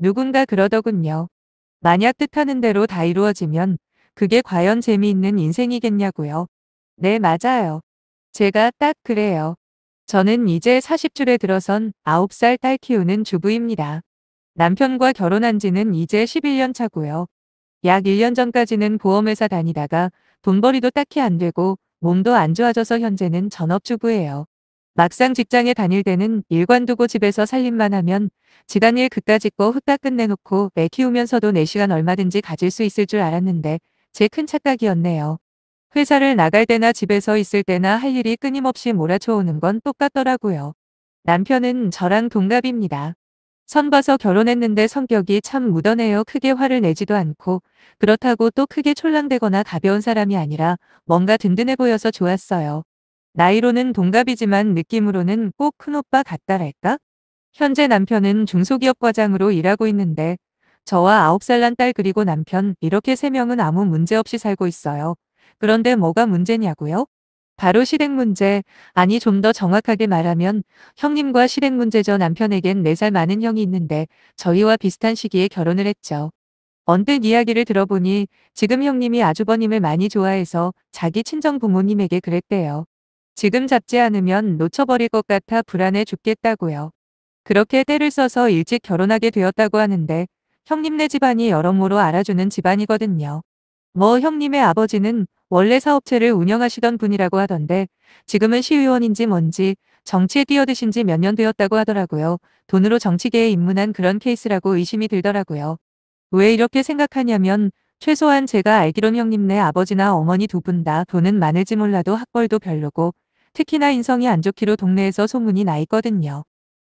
누군가 그러더군요. 만약 뜻하는 대로 다 이루어지면 그게 과연 재미있는 인생이겠냐고요. 네, 맞아요. 제가 딱 그래요. 저는 이제 40줄에 들어선 9살 딸 키우는 주부입니다. 남편과 결혼한 지는 이제 11년 차고요. 약 1년 전까지는 보험회사 다니다가 돈벌이도 딱히 안 되고 몸도 안 좋아져서 현재는 전업주부예요. 막상 직장에 다닐 때는 일 관두고 집에서 살림만 하면 집안일 그까짓 거 후딱 끝내놓고 애 키우면서도 4시간 얼마든지 가질 수 있을 줄 알았는데 제 큰 착각이었네요. 회사를 나갈 때나 집에서 있을 때나 할 일이 끊임없이 몰아쳐오는 건 똑같더라고요. 남편은 저랑 동갑입니다. 선 봐서 결혼했는데 성격이 참 무던해요. 크게 화를 내지도 않고 그렇다고 또 크게 촐랑대거나 가벼운 사람이 아니라 뭔가 든든해 보여서 좋았어요. 나이로는 동갑이지만 느낌으로는 꼭 큰오빠 같다랄까? 현재 남편은 중소기업 과장으로 일하고 있는데 저와 9살 난 딸 그리고 남편 이렇게 3명은 아무 문제 없이 살고 있어요. 그런데 뭐가 문제냐고요? 바로 시댁 문제, 아니 좀 더 정확하게 말하면 형님과 시댁 문제죠. 남편에겐 4살 많은 형이 있는데 저희와 비슷한 시기에 결혼을 했죠. 언뜻 이야기를 들어보니 지금 형님이 아주버님을 많이 좋아해서 자기 친정 부모님에게 그랬대요. 지금 잡지 않으면 놓쳐버릴 것 같아 불안해 죽겠다고요. 그렇게 때를 써서 일찍 결혼하게 되었다고 하는데 형님네 집안이 여러모로 알아주는 집안이거든요. 뭐 형님의 아버지는 원래 사업체를 운영하시던 분이라고 하던데 지금은 시의원인지 뭔지 정치에 뛰어드신 지 몇 년 되었다고 하더라고요. 돈으로 정치계에 입문한 그런 케이스라고 의심이 들더라고요. 왜 이렇게 생각하냐면 최소한 제가 알기론 형님네 아버지나 어머니 두 분 다 돈은 많을지 몰라도 학벌도 별로고 특히나 인성이 안 좋기로 동네에서 소문이 나 있거든요.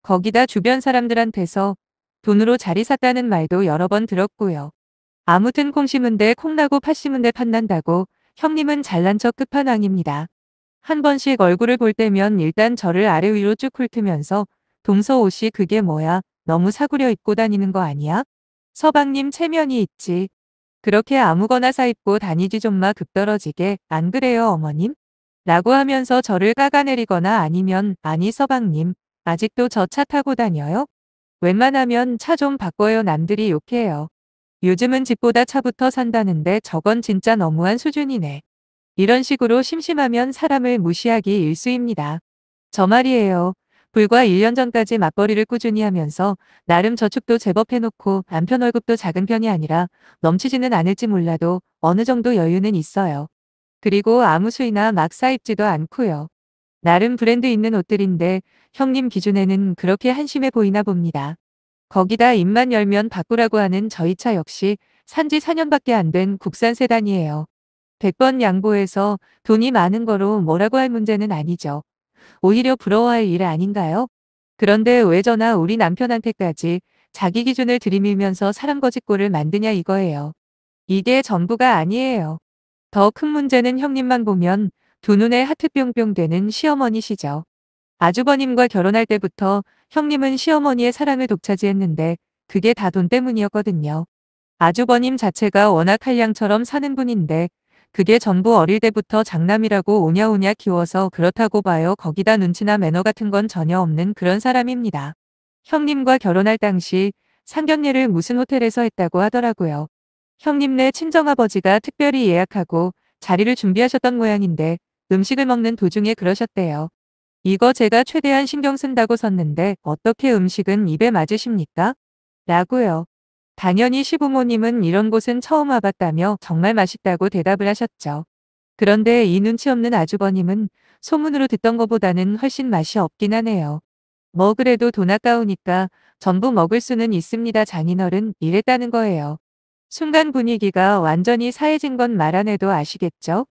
거기다 주변 사람들한테서 돈으로 자리 샀다는 말도 여러 번 들었고요. 아무튼 콩 심은 데 콩나고 팥 심은 데 팥난다고 형님은 잘난 척 끝판왕입니다. 한 번씩 얼굴을 볼 때면 일단 저를 아래 위로 쭉 훑으면서 동서 옷이 그게 뭐야? 너무 사구려 입고 다니는 거 아니야? 서방님 체면이 있지. 그렇게 아무거나 사입고 다니지 좀마 급떨어지게 안 그래요 어머님? 라고 하면서 저를 깎아내리거나 아니면 아니 서방님 아직도 저 차 타고 다녀요? 웬만하면 차 좀 바꿔요 남들이 욕해요. 요즘은 집보다 차부터 산다는데 저건 진짜 너무한 수준이네. 이런 식으로 심심하면 사람을 무시하기 일쑤입니다. 저 말이에요. 불과 1년 전까지 맞벌이를 꾸준히 하면서 나름 저축도 제법 해놓고 남편 월급도 작은 편이 아니라 넘치지는 않을지 몰라도 어느 정도 여유는 있어요. 그리고 아무 수이나 막 사입지도 않고요. 나름 브랜드 있는 옷들인데 형님 기준에는 그렇게 한심해 보이나 봅니다. 거기다 입만 열면 바꾸라고 하는 저희 차 역시 산지 4년밖에 안 된 국산 세단이에요. 100번 양보해서 돈이 많은 거로 뭐라고 할 문제는 아니죠. 오히려 부러워할 일 아닌가요? 그런데 왜 저나 우리 남편한테까지 자기 기준을 들이밀면서 사람 거짓골을 만드냐 이거예요. 이게 전부가 아니에요. 더 큰 문제는 형님만 보면 두 눈에 하트 뿅뿅 되는 시어머니시죠. 아주버님과 결혼할 때부터 형님은 시어머니의 사랑을 독차지했는데 그게 다 돈 때문이었거든요. 아주버님 자체가 워낙 한량처럼 사는 분인데 그게 전부 어릴 때부터 장남이라고 오냐오냐 키워서 그렇다고 봐요. 거기다 눈치나 매너 같은 건 전혀 없는 그런 사람입니다. 형님과 결혼할 당시 상견례를 무슨 호텔에서 했다고 하더라고요. 형님네 친정아버지가 특별히 예약하고 자리를 준비하셨던 모양인데 음식을 먹는 도중에 그러셨대요. 이거 제가 최대한 신경 쓴다고 섰는데 어떻게 음식은 입에 맞으십니까? 라고요. 당연히 시부모님은 이런 곳은 처음 와봤다며 정말 맛있다고 대답을 하셨죠. 그런데 이 눈치 없는 아주버님은 소문으로 듣던 것보다는 훨씬 맛이 없긴 하네요. 뭐 그래도 돈 아까우니까 전부 먹을 수는 있습니다. 장인어른 이랬다는 거예요. 순간 분위기가 완전히 사해진 건 말 안 해도 아시겠죠?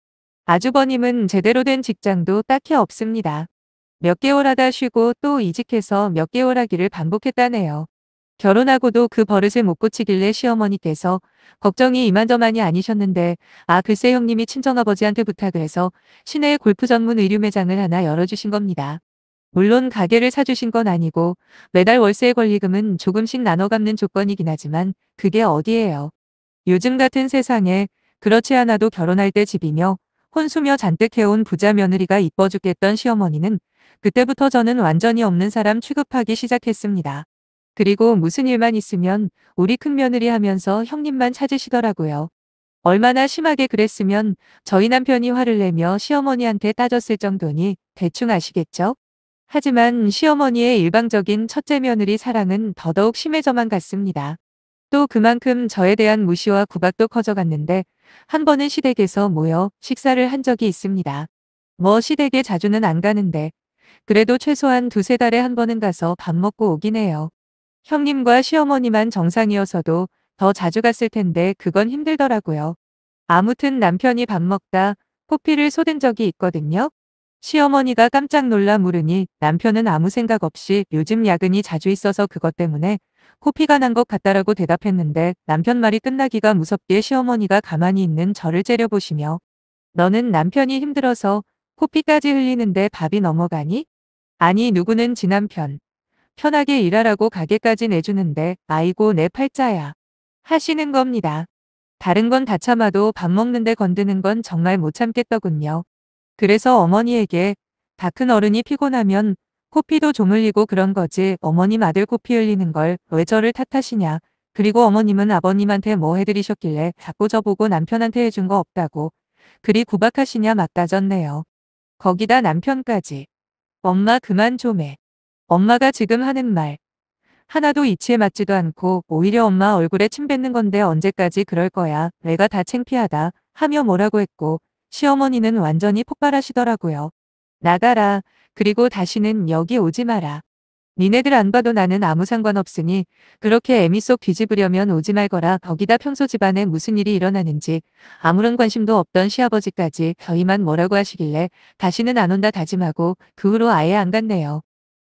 아주버님은 제대로 된 직장도 딱히 없습니다. 몇 개월 하다 쉬고 또 이직해서 몇 개월 하기를 반복했다네요. 결혼하고도 그 버릇을 못 고치길래 시어머니께서 걱정이 이만저만이 아니셨는데 글쎄 형님이 친정아버지한테 부탁을 해서 시내에 골프 전문 의류 매장을 하나 열어주신 겁니다. 물론 가게를 사주신 건 아니고 매달 월세 권리금은 조금씩 나눠 갚는 조건이긴 하지만 그게 어디예요. 요즘 같은 세상에 그렇지 않아도 결혼할 때 집이며 혼수며 잔뜩 해온 부자 며느리가 이뻐 죽겠던 시어머니는 그때부터 저는 완전히 없는 사람 취급하기 시작했습니다. 그리고 무슨 일만 있으면 우리 큰며느리 하면서 형님만 찾으시더라고요. 얼마나 심하게 그랬으면 저희 남편이 화를 내며 시어머니한테 따졌을 정도니 대충 아시겠죠? 하지만 시어머니의 일방적인 첫째 며느리 사랑은 더더욱 심해져만 갔습니다. 또 그만큼 저에 대한 무시와 구박도 커져갔는데 한 번은 시댁에서 모여 식사를 한 적이 있습니다. 뭐 시댁에 자주는 안 가는데 그래도 최소한 두세 달에 한 번은 가서 밥 먹고 오긴 해요. 형님과 시어머니만 정상이어서도 더 자주 갔을 텐데 그건 힘들더라고요. 아무튼 남편이 밥 먹다 코피를 쏟은 적이 있거든요. 시어머니가 깜짝 놀라 물으니 남편은 아무 생각 없이 요즘 야근이 자주 있어서 그것 때문에 코피가 난 것 같다라고 대답했는데 남편 말이 끝나기가 무섭게 시어머니가 가만히 있는 저를 째려보시며 너는 남편이 힘들어서 코피까지 흘리는데 밥이 넘어가니? 아니 누구는 지 남편 편하게 일하라고 가게까지 내주는데 아이고 내 팔자야 하시는 겁니다. 다른 건 다 참아도 밥 먹는데 건드는 건 정말 못 참겠더군요. 그래서 어머니에게 다 큰 어른이 피곤하면 코피도 좀 흘리고 그런 거지 어머님 아들 코피 흘리는 걸 왜 저를 탓하시냐. 그리고 어머님은 아버님한테 뭐 해드리셨길래 자꾸 저보고 남편한테 해준 거 없다고 그리 구박하시냐 막 따졌네요. 거기다 남편까지. 엄마 그만 좀 해. 엄마가 지금 하는 말 하나도 이치에 맞지도 않고 오히려 엄마 얼굴에 침 뱉는 건데 언제까지 그럴 거야. 내가 다 창피하다 하며 뭐라고 했고 시어머니는 완전히 폭발하시더라고요. 나가라. 그리고 다시는 여기 오지 마라. 니네들 안 봐도 나는 아무 상관없으니 그렇게 애미 속 뒤집으려면 오지 말거라. 거기다 평소 집안에 무슨 일이 일어나는지 아무런 관심도 없던 시아버지까지 저희만 뭐라고 하시길래 다시는 안 온다 다짐하고 그 후로 아예 안 갔네요.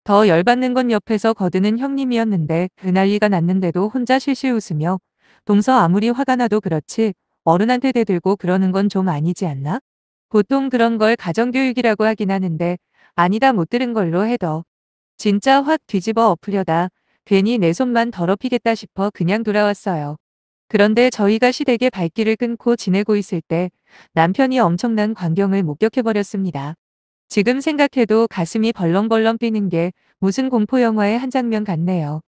더 열받는 건 옆에서 거드는 형님이었는데 그 난리가 났는데도 혼자 실실 웃으며 동서 아무리 화가 나도 그렇지 어른한테 대들고 그러는 건 좀 아니지 않나? 보통 그런 걸 가정교육이라고 하긴 하는데 아니다 못 들은 걸로 해도 진짜 확 뒤집어 엎으려다 괜히 내 손만 더럽히겠다 싶어 그냥 돌아왔어요. 그런데 저희가 시댁의 발길을 끊고 지내고 있을 때 남편이 엄청난 광경을 목격해버렸습니다. 지금 생각해도 가슴이 벌렁벌렁 뛰는 게 무슨 공포영화의 한 장면 같네요.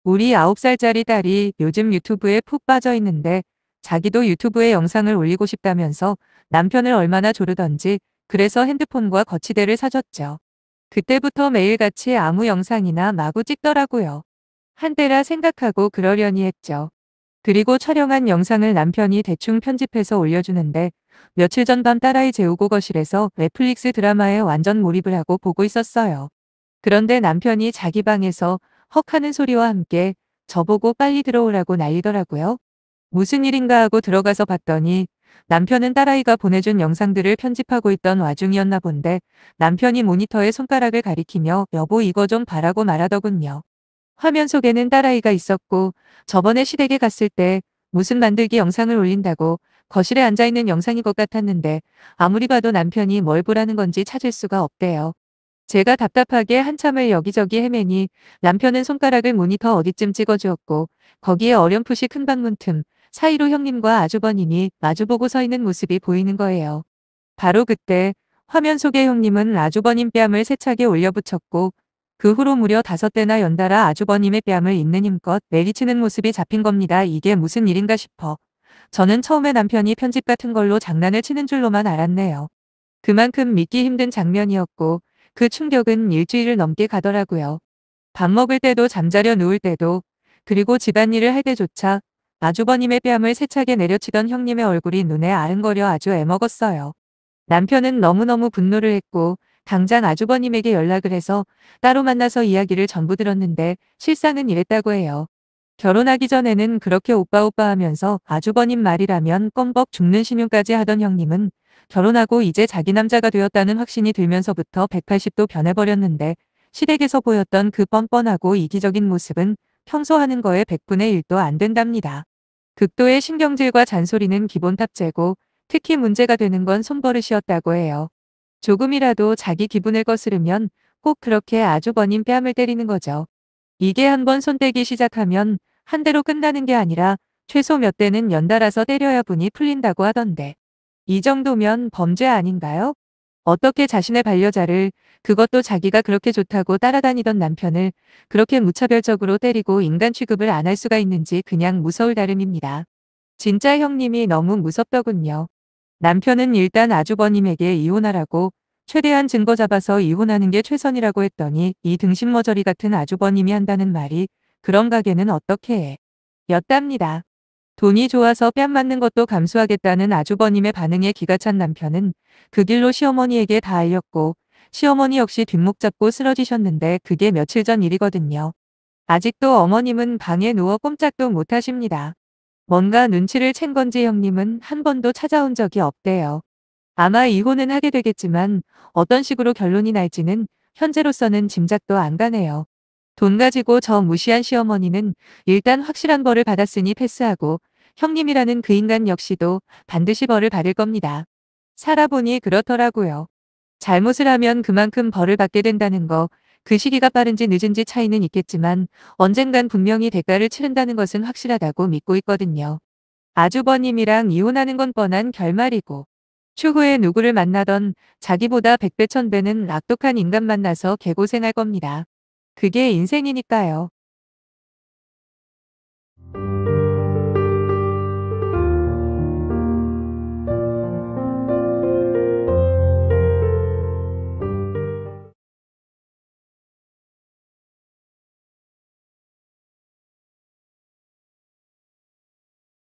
우리 9살짜리 딸이 요즘 유튜브에 푹 빠져 있는데 자기도 유튜브에 영상을 올리고 싶다면서 남편을 얼마나 조르던지 그래서 핸드폰과 거치대를 사줬죠. 그때부터 매일같이 아무 영상이나 마구 찍더라고요. 한때라 생각하고 그러려니 했죠. 그리고 촬영한 영상을 남편이 대충 편집해서 올려주는데 며칠 전 밤 딸아이 재우고 거실에서 넷플릭스 드라마에 완전 몰입을 하고 보고 있었어요. 그런데 남편이 자기 방에서 헉 하는 소리와 함께 저보고 빨리 들어오라고 난리더라고요. 무슨 일인가 하고 들어가서 봤더니 남편은 딸아이가 보내준 영상들을 편집하고 있던 와중이었나 본데 남편이 모니터에 손가락을 가리키며 여보 이거 좀 봐라고 말하더군요. 화면 속에는 딸아이가 있었고 저번에 시댁에 갔을 때 무슨 만들기 영상을 올린다고 거실에 앉아있는 영상인 것 같았는데 아무리 봐도 남편이 뭘 보라는 건지 찾을 수가 없대요. 제가 답답하게 한참을 여기저기 헤매니 남편은 손가락을 모니터 어디쯤 찍어주었고 거기에 어렴풋이 큰 방문 틈 사이로 형님과 아주버님이 마주보고 서 있는 모습이 보이는 거예요. 바로 그때 화면 속의 형님은 아주버님 뺨을 세차게 올려붙였고 그 후로 무려 5대나 연달아 아주버님의 뺨을 있는 힘껏 내리치는 모습이 잡힌 겁니다. 이게 무슨 일인가 싶어. 저는 처음에 남편이 편집 같은 걸로 장난을 치는 줄로만 알았네요. 그만큼 믿기 힘든 장면이었고 그 충격은 일주일을 넘게 가더라고요. 밥 먹을 때도 잠자려 누울 때도 그리고 집안일을 할 때조차 아주버님의 뺨을 세차게 내려치던 형님의 얼굴이 눈에 아른거려 아주 애먹었어요. 남편은 너무너무 분노를 했고 당장 아주버님에게 연락을 해서 따로 만나서 이야기를 전부 들었는데 실상은 이랬다고 해요. 결혼하기 전에는 그렇게 오빠 오빠 하면서 아주버님 말이라면 껌벅 죽는 신용까지 하던 형님은 결혼하고 이제 자기 남자가 되었다는 확신이 들면서부터 180도 변해버렸는데 시댁에서 보였던 그 뻔뻔하고 이기적인 모습은 평소 하는 거에 100분의 1도 안 된답니다. 극도의 신경질과 잔소리는 기본 탑재고 특히 문제가 되는 건 손버릇이었다고 해요. 조금이라도 자기 기분을 거스르면 꼭 그렇게 아주버님 뺨을 때리는 거죠. 이게 한번 손대기 시작하면 한 대로 끝나는 게 아니라 최소 몇 대는 연달아서 때려야 분이 풀린다고 하던데. 이 정도면 범죄 아닌가요? 어떻게 자신의 반려자를, 그것도 자기가 그렇게 좋다고 따라다니던 남편을 그렇게 무차별적으로 때리고 인간 취급을 안 할 수가 있는지 그냥 무서울 따름입니다. 진짜 형님이 너무 무섭더군요. 남편은 일단 아주버님에게 이혼하라고 최대한 증거 잡아서 이혼하는 게 최선이라고 했더니 이 등신머저리 같은 아주버님이 한다는 말이 그런 가게는 어떻게 해? 였답니다. 돈이 좋아서 뺨 맞는 것도 감수하겠다는 아주버님의 반응에 기가 찬 남편은 그 길로 시어머니에게 다 알렸고 시어머니 역시 뒷목 잡고 쓰러지셨는데 그게 며칠 전 일이거든요. 아직도 어머님은 방에 누워 꼼짝도 못 하십니다. 뭔가 눈치를 챈 건지 형님은 한 번도 찾아온 적이 없대요. 아마 이혼은 하게 되겠지만 어떤 식으로 결론이 날지는 현재로서는 짐작도 안 가네요. 돈 가지고 저 무시한 시어머니는 일단 확실한 벌을 받았으니 패스하고 형님이라는 그 인간 역시도 반드시 벌을 받을 겁니다. 살아보니 그렇더라고요. 잘못을 하면 그만큼 벌을 받게 된다는 거, 그 시기가 빠른지 늦은지 차이는 있겠지만 언젠간 분명히 대가를 치른다는 것은 확실하다고 믿고 있거든요. 아주버님이랑 이혼하는 건 뻔한 결말이고 추후에 누구를 만나던 자기보다 100배 1000배는 악독한 인간 만나서 개고생할 겁니다. 그게 인생이니까요.